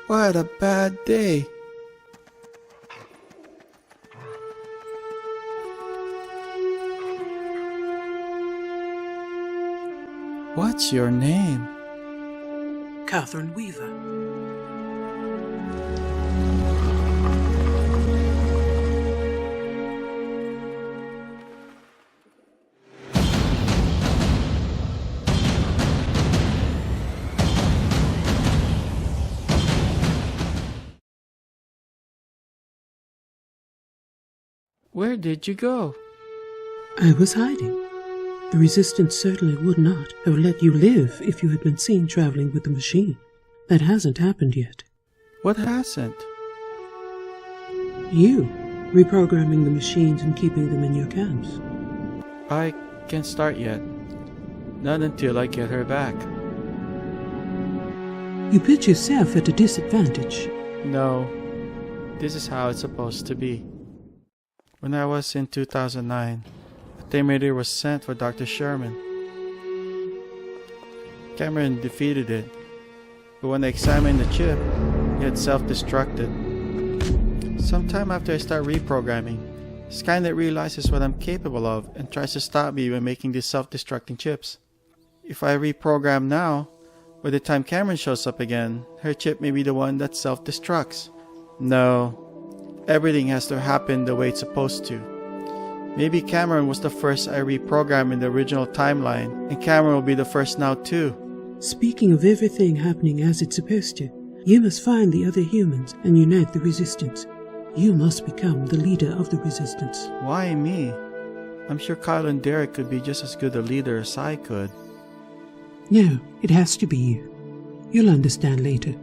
What a bad day. What's your name? Catherine Weaver. Where did you go? I was hiding. The Resistance certainly would not have let you live if you had been seen traveling with the machine. That hasn't happened yet. What hasn't? You, reprogramming the machines and keeping them in your camps. I can't start yet. Not until I get her back. You put yourself at a disadvantage. No, this is how it's supposed to be. When I was in 2009, a Terminator was sent for Dr. Sherman. Cameron defeated it, but when I examined the chip, it had self-destructed. Sometime after I start reprogramming, Skynet realizes what I'm capable of and tries to stop me by making these self-destructing chips. If I reprogram now, by the time Cameron shows up again, her chip may be the one that self-destructs. No. Everything has to happen the way it's supposed to. Maybe Cameron was the first I reprogrammed in the original timeline, and Cameron will be the first now too. Speaking of everything happening as it's supposed to, you must find the other humans and unite the Resistance. You must become the leader of the Resistance. Why me? I'm sure Kyle and Derek could be just as good a leader as I could. No, it has to be you. You'll understand later.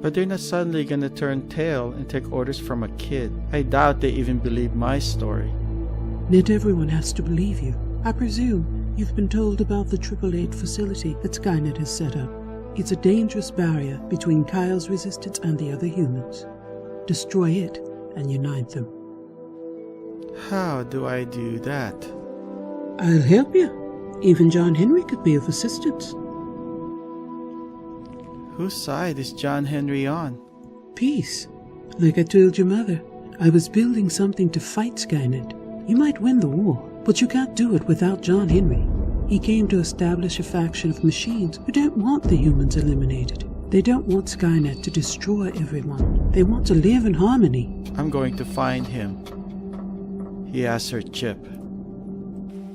But they're not suddenly gonna turn tail and take orders from a kid. I doubt they even believe my story. Not everyone has to believe you. I presume you've been told about the 888 facility that Skynet has set up. It's a dangerous barrier between Kyle's Resistance and the other humans. Destroy it and unite them. How do I do that? I'll help you. Even John Henry could be of assistance. Whose side is John Henry on? Peace. Like I told your mother, I was building something to fight Skynet. You might win the war, but you can't do it without John Henry. He came to establish a faction of machines who don't want the humans eliminated. They don't want Skynet to destroy everyone. They want to live in harmony. I'm going to find him. He has her chip.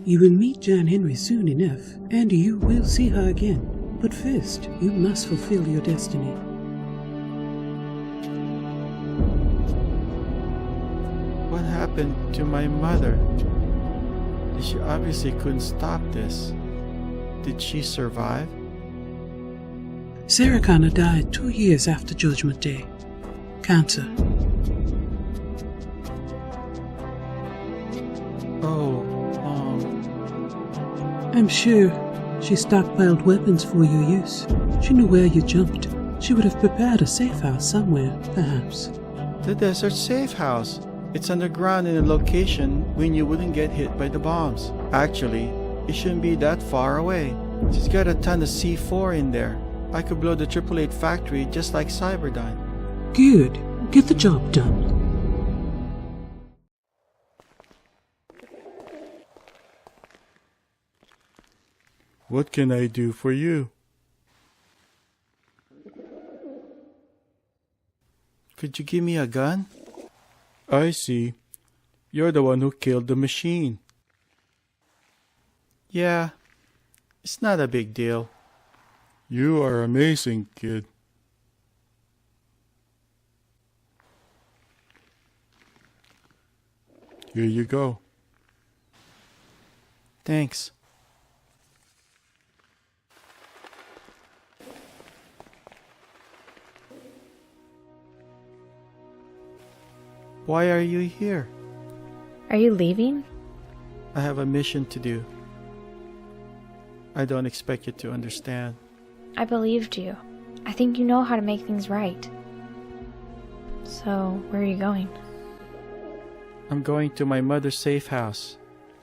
You will meet John Henry soon enough, and you will see her again. But first, you must fulfill your destiny. What happened to my mother? She obviously couldn't stop this. Did she survive? Sarah Connor died 2 years after Judgment Day. Cancer. Oh, I'm sure she stockpiled weapons for your use. She knew where you jumped. She would have prepared a safe house somewhere, perhaps. the desert safe house. It's underground in a location when you wouldn't get hit by the bombs. Actually, it shouldn't be that far away. She's got a ton of C4 in there. I could blow the 888 factory just like Cyberdyne. Good. Get the job done. What can I do for you? Could you give me a gun? I see. You're the one who killed the machine. Yeah, it's not a big deal. You are amazing, kid. Here you go. Thanks. Why are you here? Are you leaving? I have a mission to do. I don't expect you to understand. I believed you. I think you know how to make things right. So, where are you going? I'm going to my mother's safe house,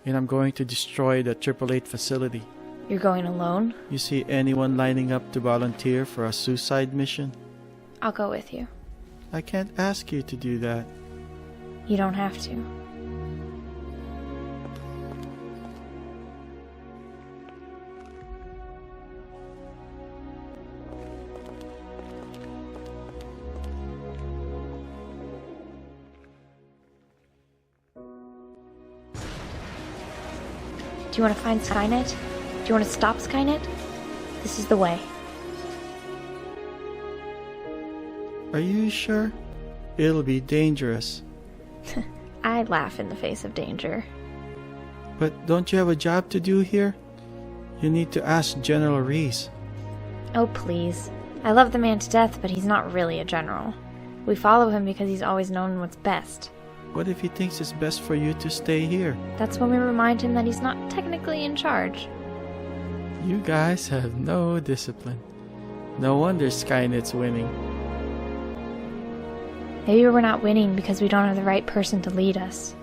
and I'm going to destroy the 888 facility. You're going alone? You see anyone lining up to volunteer for a suicide mission? I'll go with you. I can't ask you to do that. You don't have to. Do you want to find Skynet? Do you want to stop Skynet? This is the way. Are you sure? It'll be dangerous. I laugh in the face of danger. But don't you have a job to do here? You need to ask General Reese. Oh, please. I love the man to death, but he's not really a general. We follow him because he's always known what's best. What if he thinks it's best for you to stay here? That's when we remind him that he's not technically in charge. You guys have no discipline. No wonder Skynet's winning. Maybe we're not winning because we don't have the right person to lead us.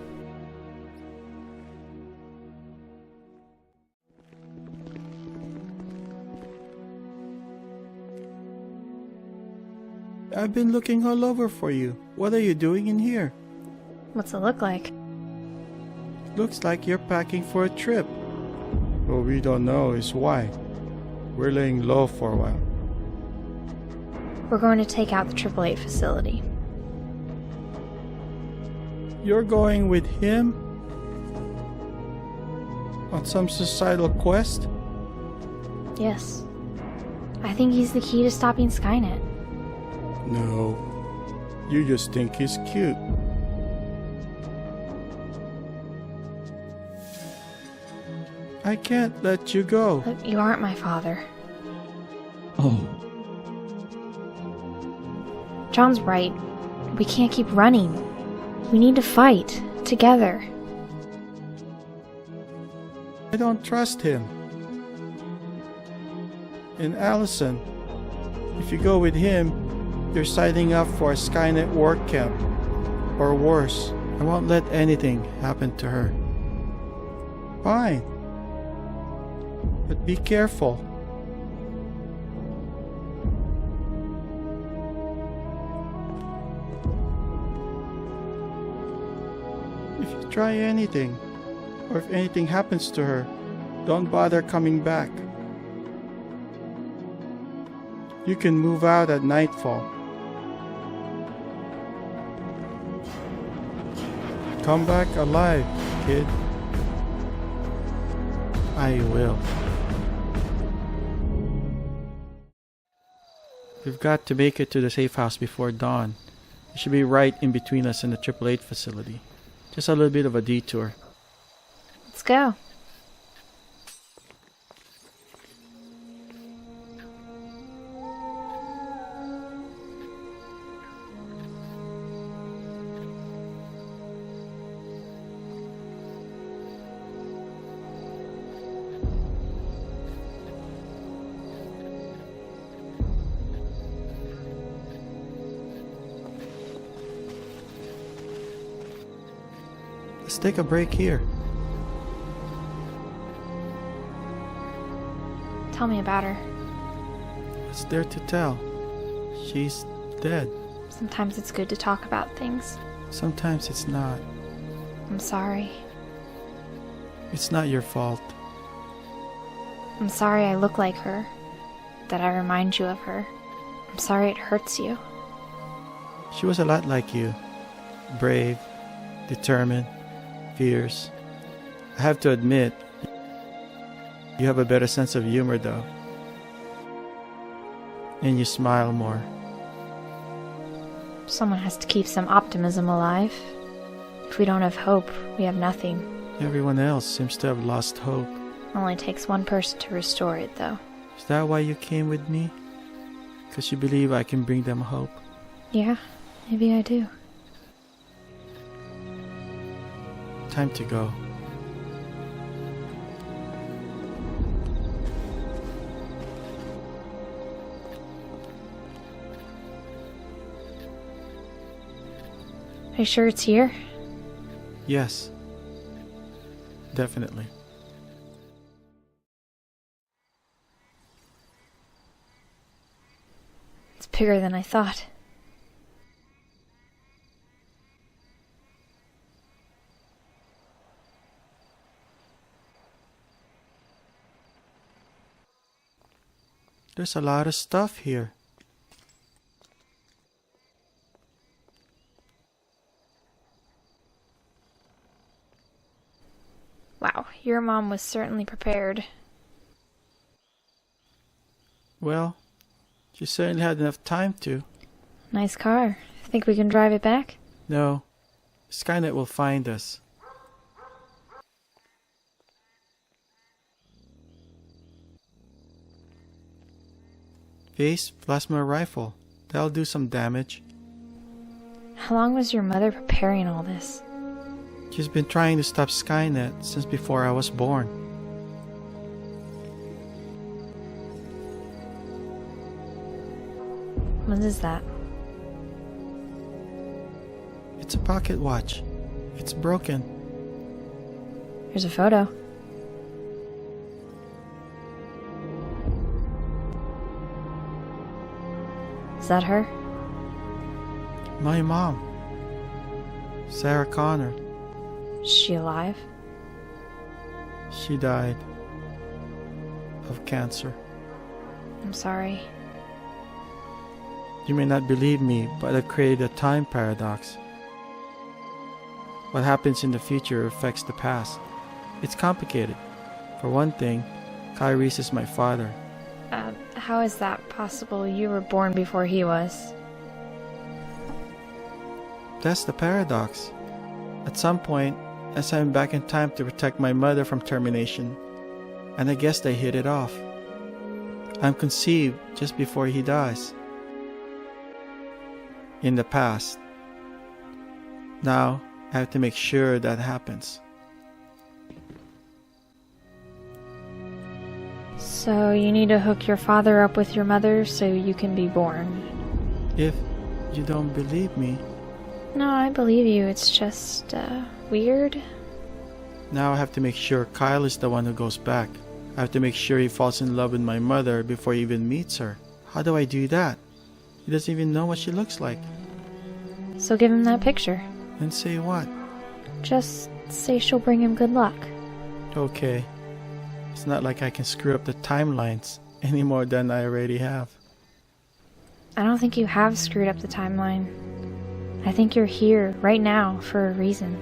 I've been looking all over for you. What are you doing in here? What's it look like? Looks like you're packing for a trip. What we don't know is why. We're laying low for a while. We're going to take out the 888 facility. You're going with him? On some suicidal quest? Yes. I think he's the key to stopping Skynet. No. You just think he's cute. I can't let you go. But you aren't my father. Oh, John's right. We can't keep running. We need to fight. Together. I don't trust him. And Allison, if you go with him, you're signing up for a Skynet work camp. Or worse, I won't let anything happen to her. Fine. But be careful. If you try anything, or if anything happens to her, don't bother coming back. You can move out at nightfall. Come back alive, kid. I will. We've got to make it to the safe house before dawn. It should be right in between us and the 888 facility. Just a little bit of a detour. Let's go. Let's take a break here. Tell me about her. What's there to tell? She's dead. Sometimes it's good to talk about things. Sometimes it's not. I'm sorry. It's not your fault. I'm sorry I look like her. That I remind you of her. I'm sorry it hurts you. She was a lot like you. Brave, determined, fierce. I have to admit, you have a better sense of humor though. And you smile more. Someone has to keep some optimism alive. If we don't have hope, we have nothing. Everyone else seems to have lost hope. It only takes one person to restore it, though. Is that why you came with me? Because you believe I can bring them hope? Yeah, maybe I do. Time to go. Are you sure it's here? Yes. Definitely. It's It's bigger than I thought. There's a lot of stuff here. Wow, your mom was certainly prepared. Well, she certainly had enough time to. Nice car. Think we can drive it back? No, Skynet will find us. Vase, plasma rifle. That'll do some damage. How long was your mother preparing all this? She's been trying to stop Skynet since before I was born. What is that? It's a pocket watch. It's broken. Here's a photo. Is that her? My mom. Sarah Connor. Is she alive? She died of cancer. I'm sorry. You may not believe me, but I've created a time paradox. What happens in the future affects the past. It's complicated. For one thing, Kyrie's is my father. How is that possible? You were born before he was. That's the paradox. At some point, I sent him back in time to protect my mother from termination, and I guess they hit it off. I'm conceived just before he dies. In the past. Now, I have to make sure that happens. So you need to hook your father up with your mother so you can be born. If you don't believe me, No, I believe you. It's just, weird. now I have to make sure Kyle is the one who goes back. I have to make sure he falls in love with my mother before he even meets her. How do I do that? He doesn't even know what she looks like. So give him that picture. And say what? Just say she'll bring him good luck. Okay. It's not like I can screw up the timelines any more than I already have. I don't think you have screwed up the timeline. I think you're here, right now, for a reason.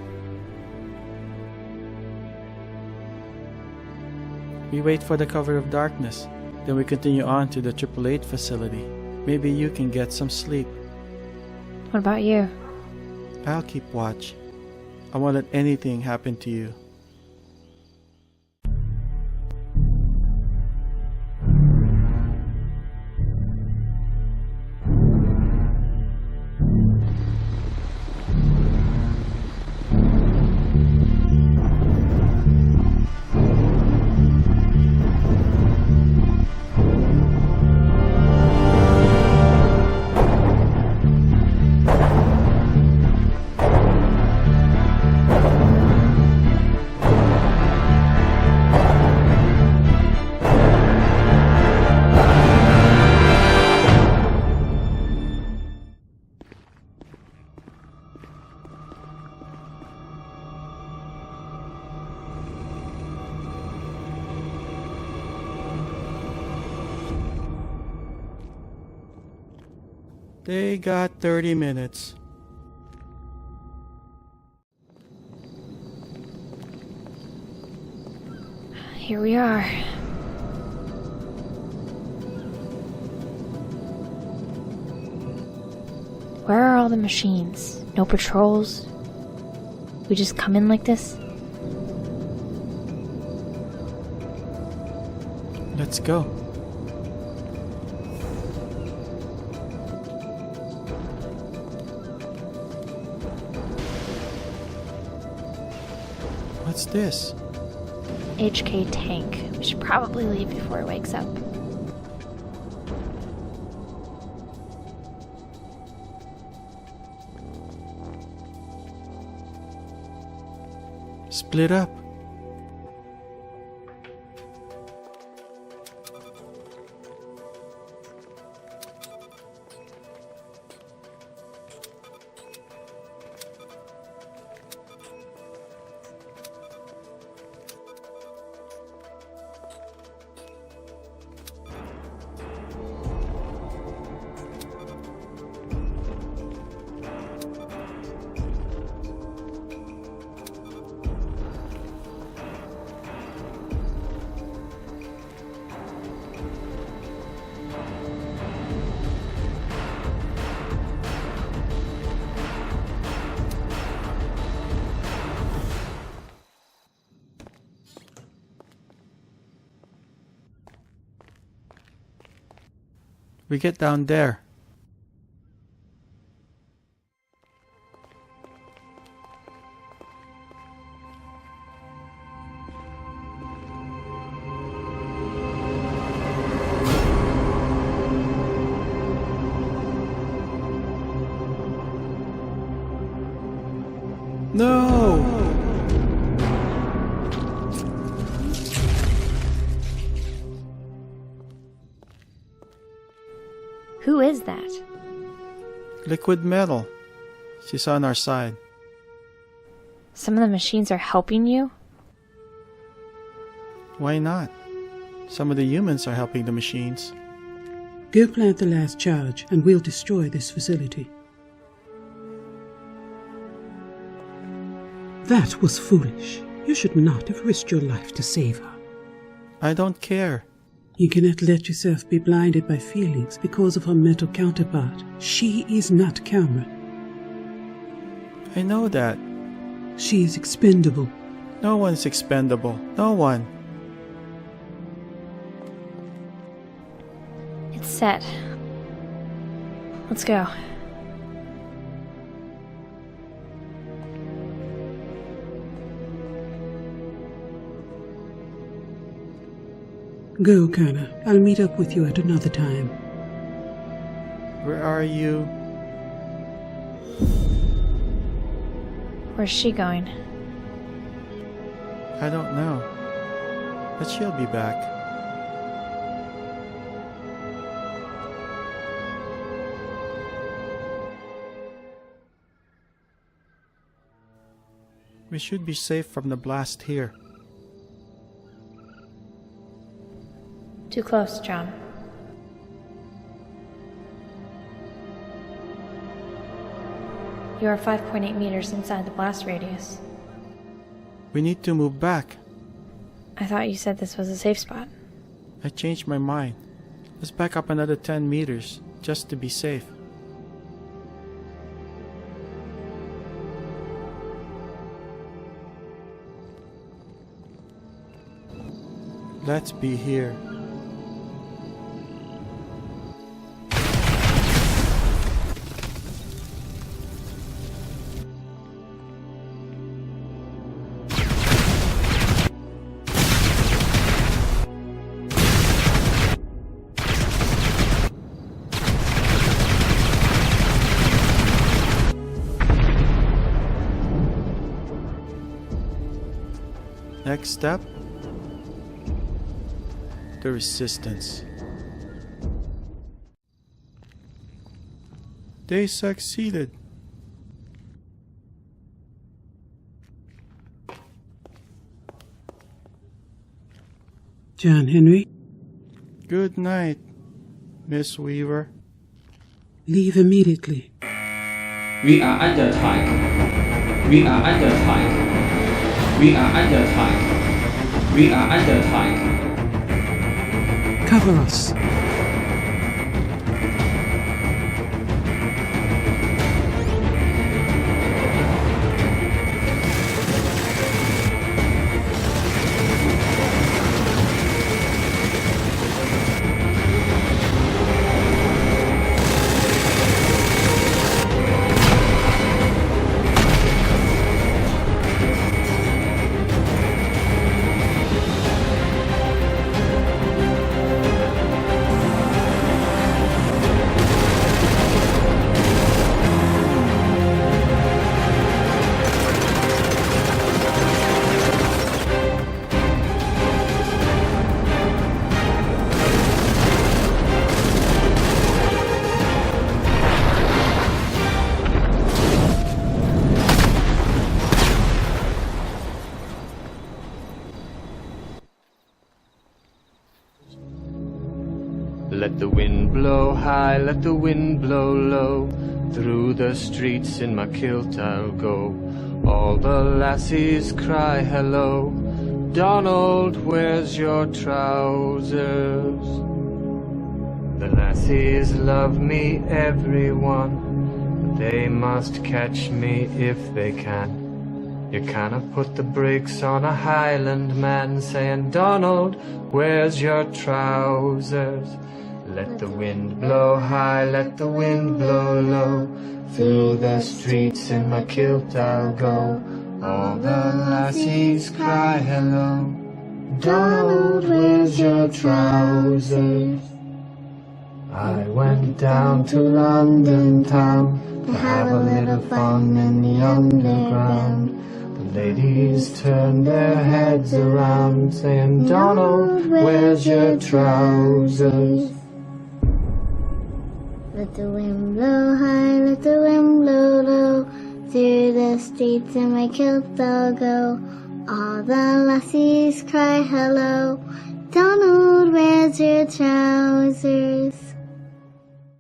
We wait for the cover of darkness. Then we continue on to the 888 facility. Maybe you can get some sleep. What about you? I'll keep watch. I won't let anything happen to you. They got 30 minutes. Here we are. Where are all the machines? No patrols? We just come in like this? Let's go. What's this? HK tank. We should probably leave before he wakes up. Split up. We get down there. No! Who is that? Liquid metal. She's on our side. Some of the machines are helping you? Why not? Some of the humans are helping the machines. Go plant the last charge, and we'll destroy this facility. That was foolish. You should not have risked your life to save her. I don't care. You cannot let yourself be blinded by feelings because of her mental counterpart. She is not Cameron. I know that. She is expendable. No one's expendable. No one. It's set. Let's go. Go, Connor. I'll meet up with you at another time. Where are you? Where's she going? I don't know. But she'll be back. We should be safe from the blast here. Too close, John. You are 5.8 meters inside the blast radius. We need to move back. I thought you said this was a safe spot. I changed my mind. Let's back up another 10 meters, just to be safe. Let's be here. Next step, the resistance. They succeeded. John Henry, Good night, Miss Weaver. leave immediately. We are under attack. We are under attack. We are under attack. We are under attack. Cover us. Let the wind blow high, let the wind blow low. Through the streets in my kilt I'll go. All the lassies cry hello. Donald, where's your trousers? The lassies love me, everyone, but they must catch me if they can. You cannot put the brakes on a Highland man saying, Donald, where's your trousers? Let the wind blow high, let the wind blow low. Through the streets in my kilt I'll go. All the lassies cry hello. Donald, where's your trousers? I went down to London town to have a little fun in the underground. The ladies turned their heads around, saying, Donald, where's your trousers? Let the wind blow high, let the wind blow low. Through the streets in my kilt I'll go. All the lassies cry hello. Donald, where's your trousers?